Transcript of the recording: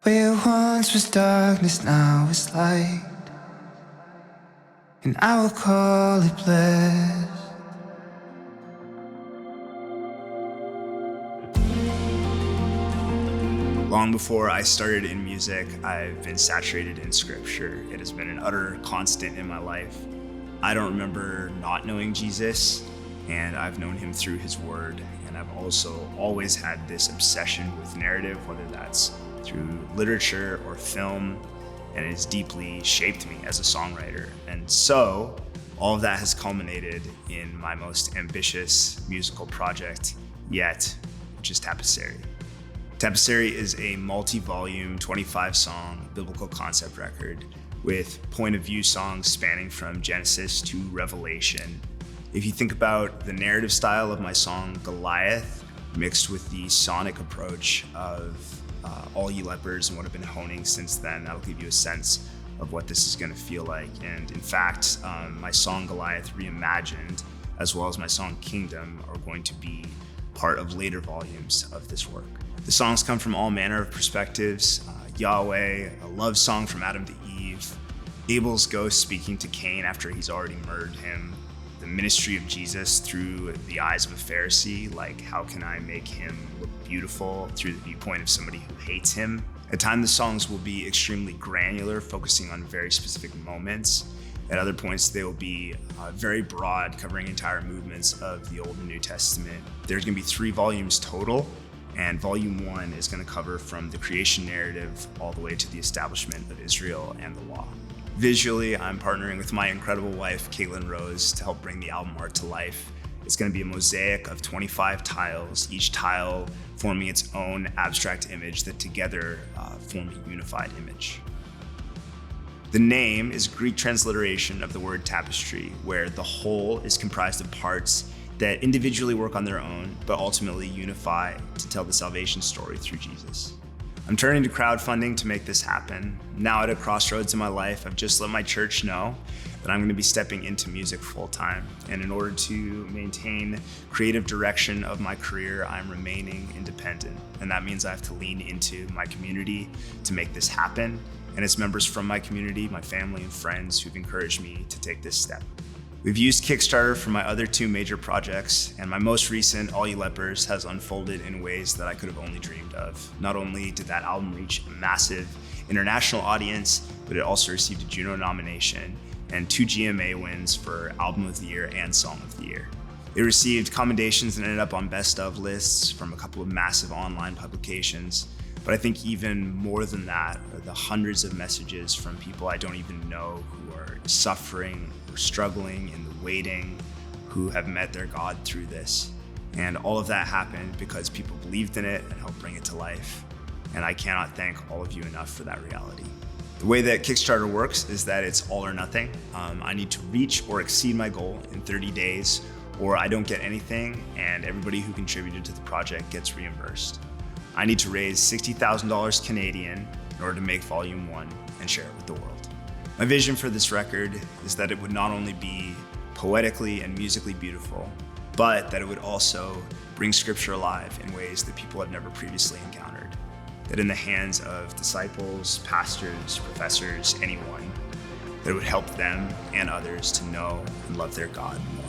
Where once was darkness, now is light, and I will call it blessed. Long before I started in music, I've been saturated in scripture. It has been an utter constant in my life. I don't remember not knowing Jesus, and I've known him through his word. And I've also always had this obsession with narrative, whether that's through literature or film, and it's deeply shaped me as a songwriter. And so all of that has culminated in my most ambitious musical project yet, which is Tapiseri. Tapiseri is a multi-volume, 25-song biblical concept record with point-of-view songs spanning from Genesis to Revelation. If you think about the narrative style of my song Goliath, mixed with the sonic approach of All Ye Lepers and what I've been honing since then, that'll give you a sense of what this is going to feel like. And in fact, my song Goliath Reimagined, as well as my song Kingdom, are going to be part of later volumes of this work. The songs come from all manner of perspectives. Yahweh, a love song from Adam to Eve, Abel's ghost speaking to Cain after he's already murdered him, the ministry of Jesus through the eyes of a Pharisee, like how can I make him look beautiful through the viewpoint of somebody who hates him. At times the songs will be extremely granular, focusing on very specific moments. At other points, they will be very broad, covering entire movements of the Old and New Testament. There's going to be 3 volumes total, and volume 1 is going to cover from the creation narrative all the way to the establishment of Israel and the law. Visually, I'm partnering with my incredible wife, Caitlin Rose, to help bring the album art to life. It's going to be a mosaic of 25 tiles, each tile forming its own abstract image that together form a unified image. The name is a Greek transliteration of the word tapestry, where the whole is comprised of parts that individually work on their own, but ultimately unify to tell the salvation story through Jesus. I'm turning to crowdfunding to make this happen. Now at a crossroads in my life, I've just let my church know that I'm going to be stepping into music full time. And in order to maintain creative direction of my career, I'm remaining independent. And that means I have to lean into my community to make this happen. And it's members from my community, my family and friends who've encouraged me to take this step. We've used Kickstarter for my other 2 major projects, and my most recent, All Ye Lepers, has unfolded in ways that I could have only dreamed of. Not only did that album reach a massive international audience, but it also received a Juno nomination and 2 GMA wins for Album of the Year and Song of the Year. It received commendations and ended up on best of lists from a couple of massive online publications. But I think even more than that are the hundreds of messages from people I don't even know who are suffering or struggling in the waiting, who have met their God through this. And all of that happened because people believed in it and helped bring it to life. And I cannot thank all of you enough for that reality. The way that Kickstarter works is that it's all or nothing. I need to reach or exceed my goal in 30 days, or I don't get anything, and everybody who contributed to the project gets reimbursed. I need to raise $60,000 Canadian in order to make volume 1 and share it with the world. My vision for this record is that it would not only be poetically and musically beautiful, but that it would also bring scripture alive in ways that people have never previously encountered. That in the hands of disciples, pastors, professors, anyone, that it would help them and others to know and love their God more.